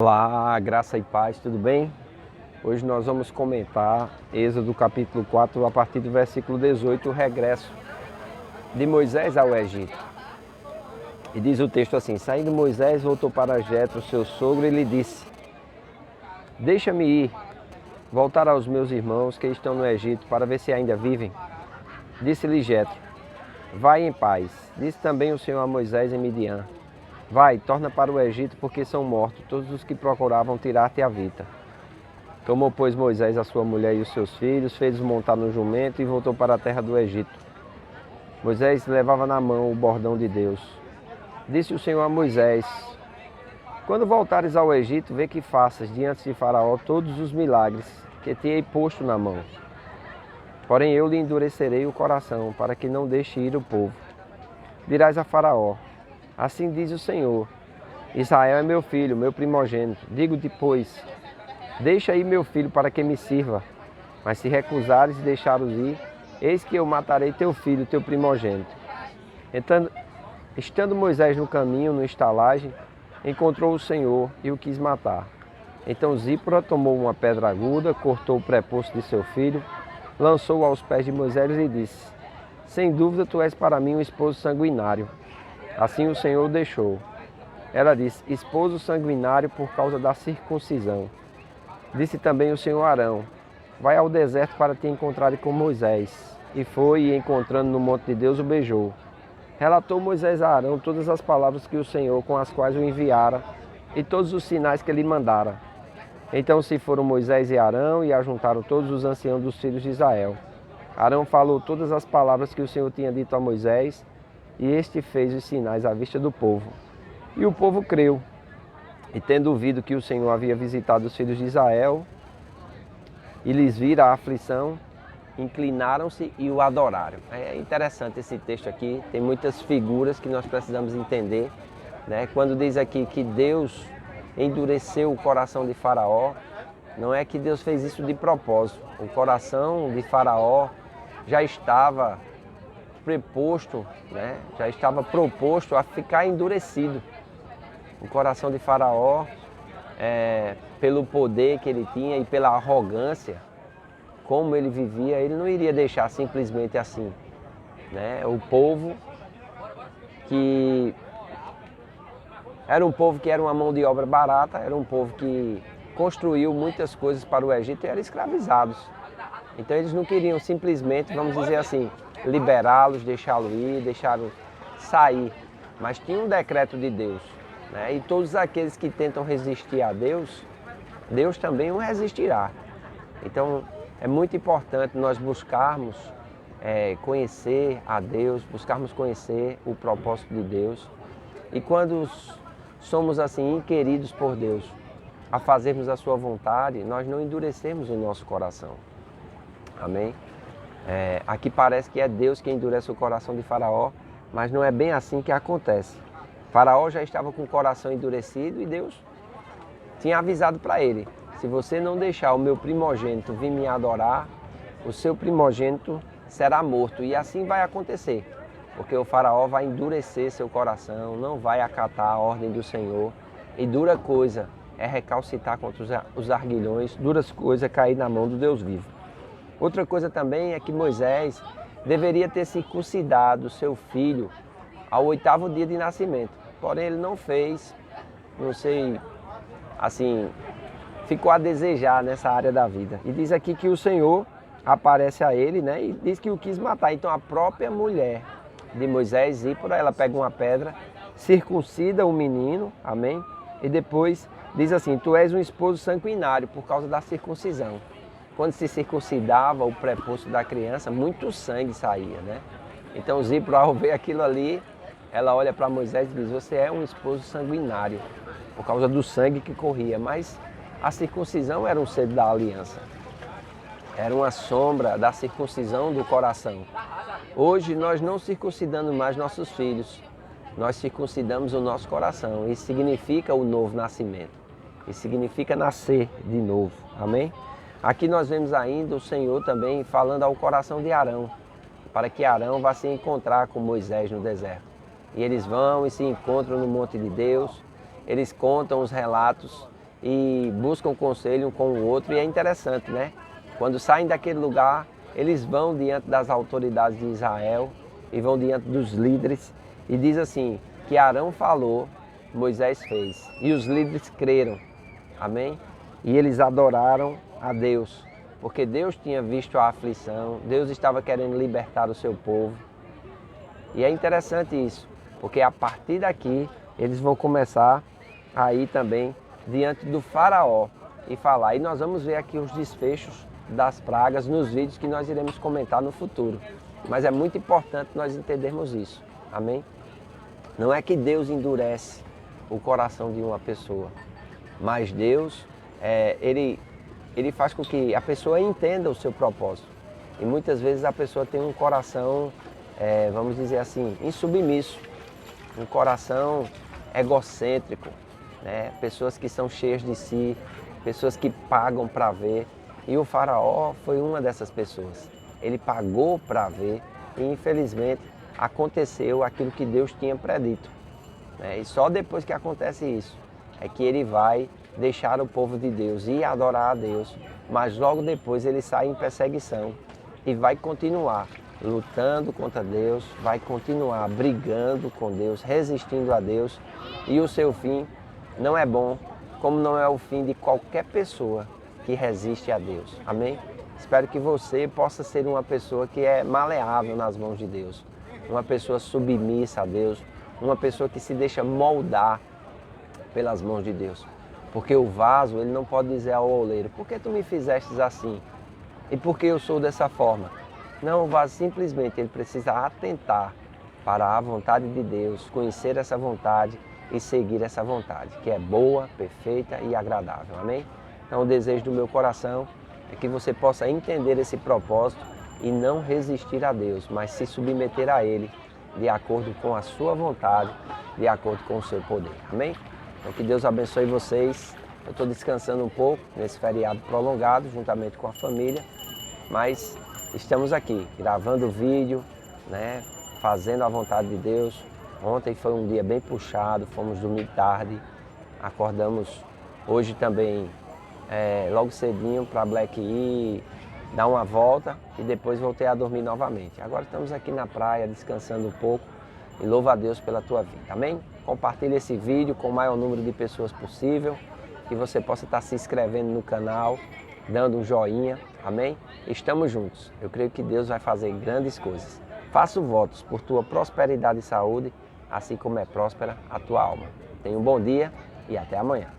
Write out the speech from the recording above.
Olá, graça e paz, tudo bem? Hoje nós vamos comentar Êxodo capítulo 4, a partir do versículo 18, o regresso de Moisés ao Egito. E diz o texto assim: saindo Moisés, voltou para Jetro, seu sogro, e lhe disse: deixa-me ir, voltar aos meus irmãos que estão no Egito, para ver se ainda vivem. Disse-lhe Jetro: vai em paz. Disse também o Senhor a Moisés em Midian: vai, torna para o Egito, porque são mortos todos os que procuravam tirar-te a vida. Tomou, pois, Moisés a sua mulher e os seus filhos, fez-os montar no jumento e voltou para a terra do Egito. Moisés levava na mão o bordão de Deus. Disse o Senhor a Moisés: quando voltares ao Egito, vê que faças diante de Faraó todos os milagres que te hei posto na mão. Porém eu lhe endurecerei o coração, para que não deixe ir o povo. Dirás a Faraó: assim diz o Senhor: Israel é meu filho, meu primogênito. Digo-te, pois, deixa aí meu filho para que me sirva. Mas se recusares e deixares ir, eis que eu matarei teu filho, teu primogênito. Então, estando Moisés no caminho, no estalagem, encontrou o Senhor e o quis matar. Então Zípora tomou uma pedra aguda, cortou o prepúcio de seu filho, lançou-o aos pés de Moisés e disse: sem dúvida tu és para mim um esposo sanguinário. Assim o Senhor o deixou. Ela disse: esposo sanguinário por causa da circuncisão. Disse também o Senhor a Arão: vai ao deserto para te encontrar com Moisés. E foi, e encontrando no monte de Deus, o beijou. Relatou Moisés a Arão todas as palavras que o Senhor com as quais o enviara e todos os sinais que lhe mandara. Então se foram Moisés e Arão e ajuntaram todos os anciãos dos filhos de Israel. Arão falou todas as palavras que o Senhor tinha dito a Moisés, e este fez os sinais à vista do povo. E o povo creu. E tendo ouvido que o Senhor havia visitado os filhos de Israel e lhes vira a aflição, inclinaram-se e o adoraram. É interessante esse texto aqui, tem muitas figuras que nós precisamos entender, né? Quando diz aqui que Deus endureceu o coração de Faraó, não é que Deus fez isso de propósito. O coração de Faraó já estava preposto, né? Já estava proposto a ficar endurecido. O coração de Faraó, pelo poder que ele tinha e pela arrogância, como ele vivia, ele não iria deixar simplesmente assim, né? O povo que era um povo que era uma mão de obra barata, era um povo que construiu muitas coisas para o Egito e eram escravizados. Então eles não queriam simplesmente, vamos dizer assim, liberá-los, deixá-los ir, deixá-los sair. Mas tinha um decreto de Deus, né? E todos aqueles que tentam resistir a Deus, Deus também o resistirá. Então é muito importante nós buscarmos conhecer a Deus, buscarmos conhecer o propósito de Deus. E quando somos assim inquiridos por Deus a fazermos a sua vontade, nós não endurecemos o nosso coração. Amém? Aqui parece que é Deus que endurece o coração de Faraó, mas não é bem assim que acontece. Faraó já estava com o coração endurecido e Deus tinha avisado para ele: se você não deixar o meu primogênito vir me adorar, o seu primogênito será morto. E assim vai acontecer, porque o Faraó vai endurecer seu coração, não vai acatar a ordem do Senhor. E dura coisa é recalcitar contra os arguilhões, duras coisas é cair na mão do Deus vivo. Outra coisa também é que Moisés deveria ter circuncidado seu filho ao 8º dia de nascimento. Porém ele não fez, não sei, assim, ficou a desejar nessa área da vida. E diz aqui que o Senhor aparece a ele, né? E diz que o quis matar. Então a própria mulher de Moisés, Zípora, ela pega uma pedra, circuncida o menino, amém? E depois diz assim: tu és um esposo sanguinário por causa da circuncisão. Quando se circuncidava o prepúcio da criança, muito sangue saía, né? Então Zípora, ao ver aquilo ali, ela olha para Moisés e diz: você é um esposo sanguinário, por causa do sangue que corria. Mas a circuncisão era um selo da aliança, era uma sombra da circuncisão do coração. Hoje nós não circuncidamos mais nossos filhos, nós circuncidamos o nosso coração. Isso significa o novo nascimento, isso significa nascer de novo, amém? Aqui nós vemos ainda o Senhor também falando ao coração de Arão, para que Arão vá se encontrar com Moisés no deserto. E eles vão e se encontram no monte de Deus, eles contam os relatos e buscam conselho um com o outro, e é interessante, né? Quando saem daquele lugar, eles vão diante das autoridades de Israel e vão diante dos líderes e diz assim, que Arão falou, Moisés fez, e os líderes creram, amém? E eles adoraram a Deus, porque Deus tinha visto a aflição, Deus estava querendo libertar o seu povo. E é interessante isso, porque a partir daqui eles vão começar a ir também diante do faraó e falar. E nós vamos ver aqui os desfechos das pragas nos vídeos que nós iremos comentar no futuro. Mas é muito importante nós entendermos isso, amém? Não é que Deus endurece o coração de uma pessoa, mas Deus, ele faz com que a pessoa entenda o seu propósito. E muitas vezes a pessoa tem um coração, vamos dizer assim, insubmisso, um coração egocêntrico, né? Pessoas que são cheias de si, pessoas que pagam para ver. E o faraó foi uma dessas pessoas. Ele pagou para ver e infelizmente aconteceu aquilo que Deus tinha predito, né? E só depois que acontece isso é que ele vai deixar o povo de Deus ir adorar a Deus, mas logo depois ele sai em perseguição e vai continuar lutando contra Deus, vai continuar brigando com Deus, resistindo a Deus, e o seu fim não é bom, como não é o fim de qualquer pessoa que resiste a Deus. Amém? Espero que você possa ser uma pessoa que é maleável nas mãos de Deus, uma pessoa submissa a Deus, uma pessoa que se deixa moldar pelas mãos de Deus. Porque o vaso, ele não pode dizer ao oleiro, por que tu me fizestes assim? E por que eu sou dessa forma? Não, o vaso simplesmente ele precisa atentar para a vontade de Deus, conhecer essa vontade e seguir essa vontade, que é boa, perfeita e agradável. Amém? Então o desejo do meu coração é que você possa entender esse propósito e não resistir a Deus, mas se submeter a Ele de acordo com a sua vontade, de acordo com o seu poder. Amém? Então que Deus abençoe vocês. Eu estou descansando um pouco nesse feriado prolongado, juntamente com a família, mas estamos aqui, gravando o vídeo, né, fazendo a vontade de Deus. Ontem foi um dia bem puxado, fomos dormir tarde, acordamos hoje também logo cedinho para Black ir, dar uma volta e depois voltei a dormir novamente. Agora estamos aqui na praia, descansando um pouco e louva a Deus pela tua vida, amém? Compartilhe esse vídeo com o maior número de pessoas possível, que você possa estar se inscrevendo no canal, dando um joinha, amém? Estamos juntos, eu creio que Deus vai fazer grandes coisas. Faço votos por tua prosperidade e saúde, assim como é próspera a tua alma. Tenha um bom dia e até amanhã.